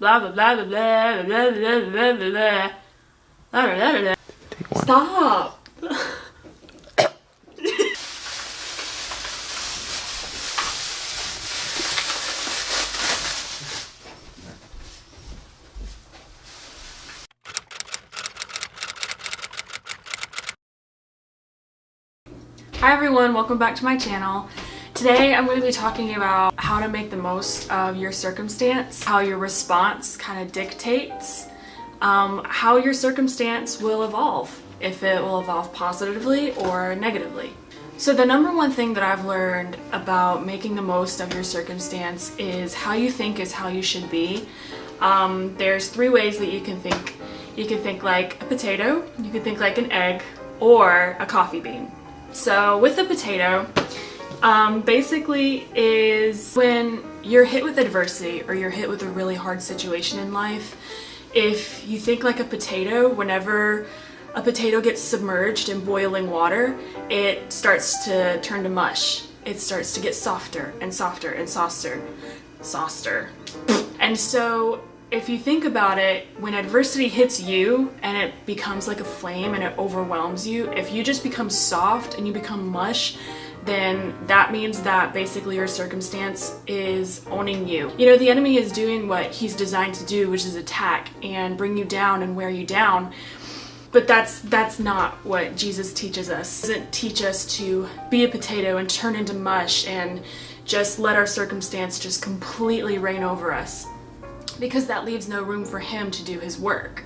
blah blah blah blah blah blah blah blah blah blah blah. Stop. Hi everyone, welcome back to my channel. Today I'm going to be talking about how to make the most of your circumstance, how your response kind of dictates how your circumstance will evolve, if it will evolve positively or negatively. So the number one thing that I've learned about making the most of your circumstance is how you think is how you should be. There's three ways that you can think. You can think like a potato, you can think like an egg, or a coffee bean. So with the potato, basically is when you're hit with adversity or you're hit with a really hard situation in life, if you think like a potato, whenever a potato gets submerged in boiling water, it starts to turn to mush. It starts to get softer and softer and softer. And so if you think about it, when adversity hits you and it becomes like a flame and it overwhelms you, if you just become soft and you become mush, then that means that basically your circumstance is owning you. You know, the enemy is doing what he's designed to do, which is attack and bring you down and wear you down. But that's not what Jesus teaches us. He doesn't teach us to be a potato and turn into mush and just let our circumstance just completely reign over us, because that leaves no room for him to do his work.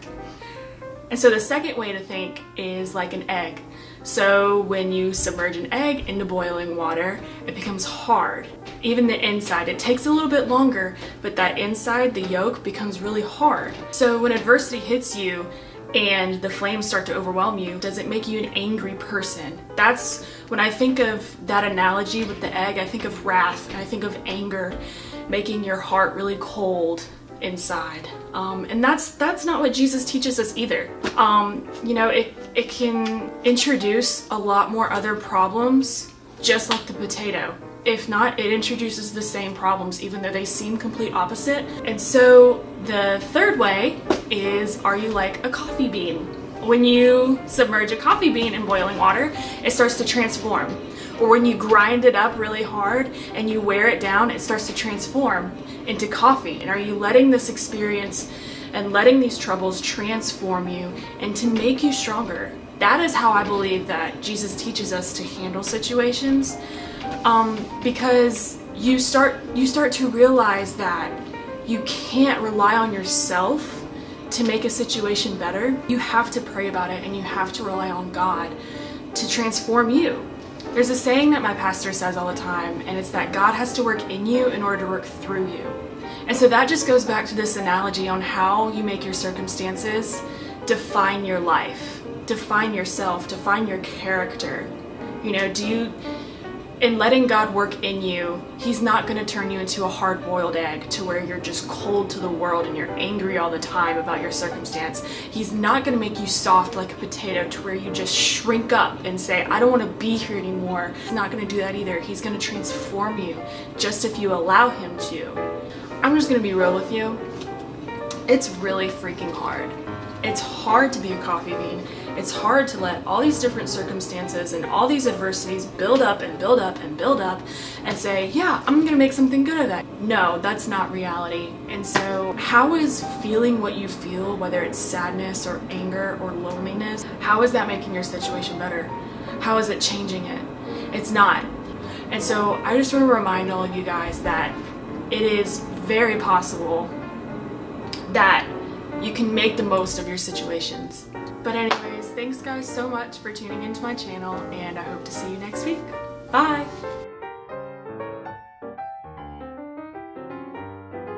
And so the second way to think is like an egg. So when you submerge an egg into boiling water, it becomes hard. Even the inside, it takes a little bit longer, but that inside, the yolk, becomes really hard. So when adversity hits you and the flames start to overwhelm you, does it make you an angry person? That's when I think of that analogy with the egg, I think of wrath and I think of anger, making your heart really cold inside. And that's not what Jesus teaches us either. You know, it can introduce a lot more other problems, just like the potato. If not, it introduces the same problems, even though they seem complete opposite. And so the third way is, are you like a coffee bean? When you submerge a coffee bean in boiling water, it starts to transform. Or when you grind it up really hard and you wear it down, it starts to transform into coffee. And are you letting this experience and letting these troubles transform you and to make you stronger? That is how I believe that Jesus teaches us to handle situations, because you start to realize that you can't rely on yourself to make a situation better. You have to pray about it and you have to rely on God to transform you. There's a saying that my pastor says all the time, and it's that God has to work in you in order to work through you. And so that just goes back to this analogy on how you make your circumstances define your life, define yourself, define your character. You know, in letting God work in you, he's not going to turn you into a hard-boiled egg to where you're just cold to the world and you're angry all the time about your circumstance. He's not going to make you soft like a potato to where you just shrink up and say, I don't want to be here anymore. He's not going to do that either. He's going to transform you just if you allow him to. I'm just going to be real with you. It's really freaking hard. It's hard to be a coffee bean. It's hard to let all these different circumstances and all these adversities build up and build up and build up and say, yeah, I'm gonna make something good of that. No, that's not reality. And so how is feeling what you feel, whether it's sadness or anger or loneliness, how is that making your situation better? How is it changing it? It's not. And so I just want to remind all of you guys that it is very possible that you can make the most of your situations. But anyways, thanks guys so much for tuning into my channel, and I hope to see you next week. Bye!